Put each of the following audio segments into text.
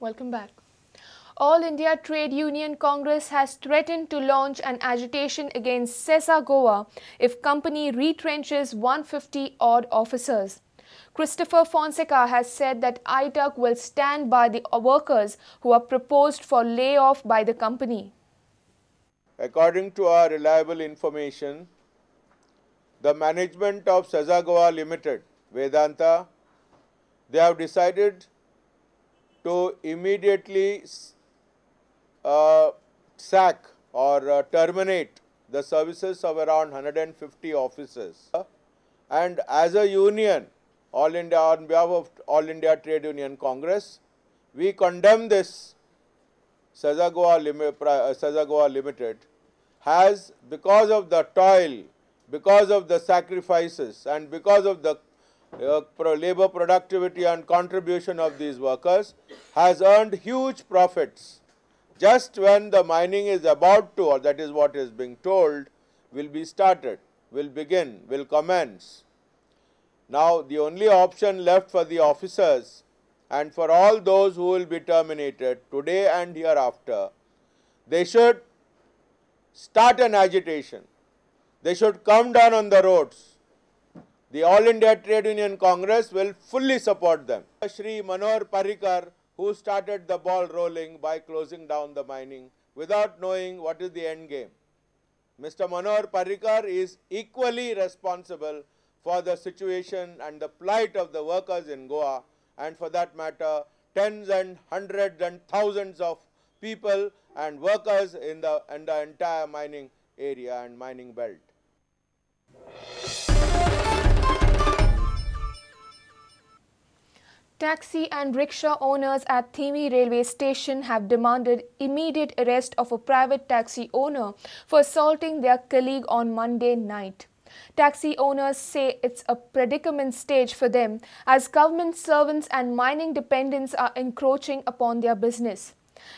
Welcome back. All India Trade Union Congress has threatened to launch an agitation against CESA Goa if company retrenches 150 odd officers. Christopher Fonseca has said that ITUC will stand by the workers who are proposed for layoff by the company. According to our reliable information, the management of CESA Goa Limited, Vedanta, they have decided to immediately sack or terminate the services of around 150 officers. And as a union, All India, on behalf of All India Trade Union Congress, we condemn this. CESA Goa Limited has, because of the toil, because of the sacrifices and because of the labor productivity and contribution of these workers, has earned huge profits. Just when the mining is about to, or that is what is being told, will be started, will begin, will commence. Now the only option left for the officers and for all those who will be terminated today and hereafter, they should start an agitation. They should come down on the roads. The All India Trade Union Congress will fully support them. Shri Manohar Parrikar, who started the ball rolling by closing down the mining without knowing what is the end game. Mr. Manohar Parrikar is equally responsible for the situation and the plight of the workers in Goa, and for that matter, tens and hundreds and thousands of people and workers in the entire mining area and mining belt. Taxi and rickshaw owners at Thimi railway station have demanded immediate arrest of a private taxi owner for assaulting their colleague on Monday night. Taxi owners say it's a predicament stage for them as government servants and mining dependents are encroaching upon their business.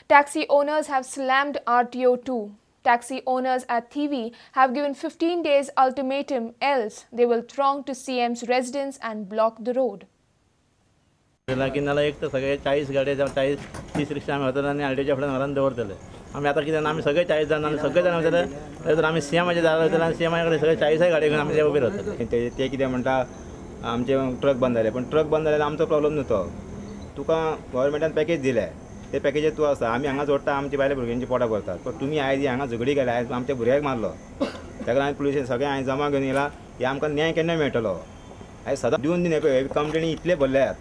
Taxi owners have slammed RTO too. Taxi owners at Thimi have given 15 days ultimatum, else they will throng to CM's residence and block the road. एक तर सगळे 40 गाड्या 40-30 रिक्षा आम्ही होतात आणि आरटीओच्या फुड्यान घरान दवरतले. आम्ही आता कितें आम्ही सगळे 40 जाण आणि सगळे जाण वयतले तर आम्ही सीएमाच्या दारार वयतले आणि सीएमा कडेन सगळे 40 गाडी घेवन आमी ते उबे रावतले. ते कितें म्हणटा आमचे ट्रक बंद जाले, पण ट्रक बंद जाल्यार आमचो प्रॉब्लेम न्हू तो. तुका गव्हर्नमेंटान पॅकेज दिले, ते पॅकेजेर तूं आसा, आमी हांगा जोडटा, आमची बायल्या भुरग्यांची पोटां भरतात. पण तुमी आयज हांगा झगडी केल्या, आयज आमच्या भुरग्याक मारलो, ताका आमी पुलिशेन सगळे हांवें जमा घेवन येयला. हे आमकां न्याय केन्ना मेळटलो? आयज सदां दिवन दिवन पळय कंप्लेनी इतले भरल्यात.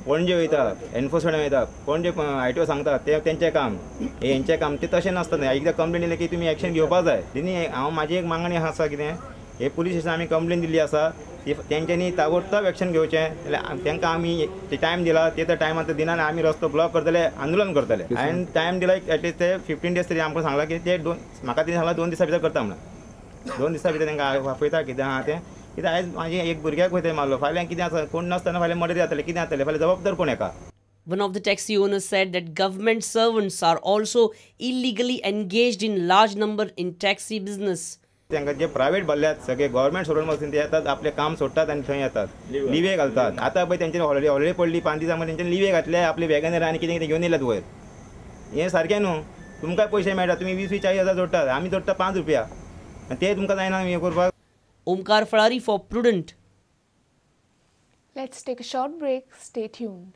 पणजे वयता, एनफोर्समेंट वयता, पणजे ITO सांगता ते तेंचें काम, हेंचें काम, ते तशें नासता. एकदां कंप्लेन दिली की तुमी एक्शन घेवपाक जाय. न्ही, हांव म्हाजी एक मागणी आसा कितें, हे पुलीस स्टेशन आमी कंप्लेन दिल्ली आसा, तेंच्यांनी ताबडतोब एक्शन घेवचें. जाल्यार तांकां आमी टायम दिला, ते तर टायमार दिना आनी आमी रस्तो ब्लॉक करतले, आंदोलन करतले. हांवें टायम दिला एटलिस्ट ते 15 डेज तरी आमकां सांगला की ते म्हाका ते सांगला 2 दिसां भितर करता म्हणून. 2 दिसां भितर तांकां आपयता कितें आहा तें. कितें आयज म्हाजी एक भुरग्याक वयता मारलो, फाल्यां कितें आसा, कोण नासतना फाल्यां मर्डर जातलें, कितें जातलें, फाल्यां जबाबदार कोण हेका? One of the taxi owners said that government servants are also illegally engaged in large number in taxi business. तांकां जे प्रायवेट भरल्यात सगळे गव्हर्नमेंट सोडून वचून ते येतात, आपले काम सोडटात आनी थंय येतात, लिवे घालतात. आतां पळय तेंच्यानी हॉलिडे पडली 5 दिसां मदीं तेंच्यानी लिवे घातले, आपले वॅगनर आनी कितें कितें घेवन येयल्यात वयर. हें सारकें न्हू. तुमकांय पयशे मेळटा, तुमी 20-40 हजार जोडटात, आमी जोडटा 5 रुपया, ते तुमकां जायना हें करपाक. Omkar Falari for Prudent. Let's take a short break. Stay tuned.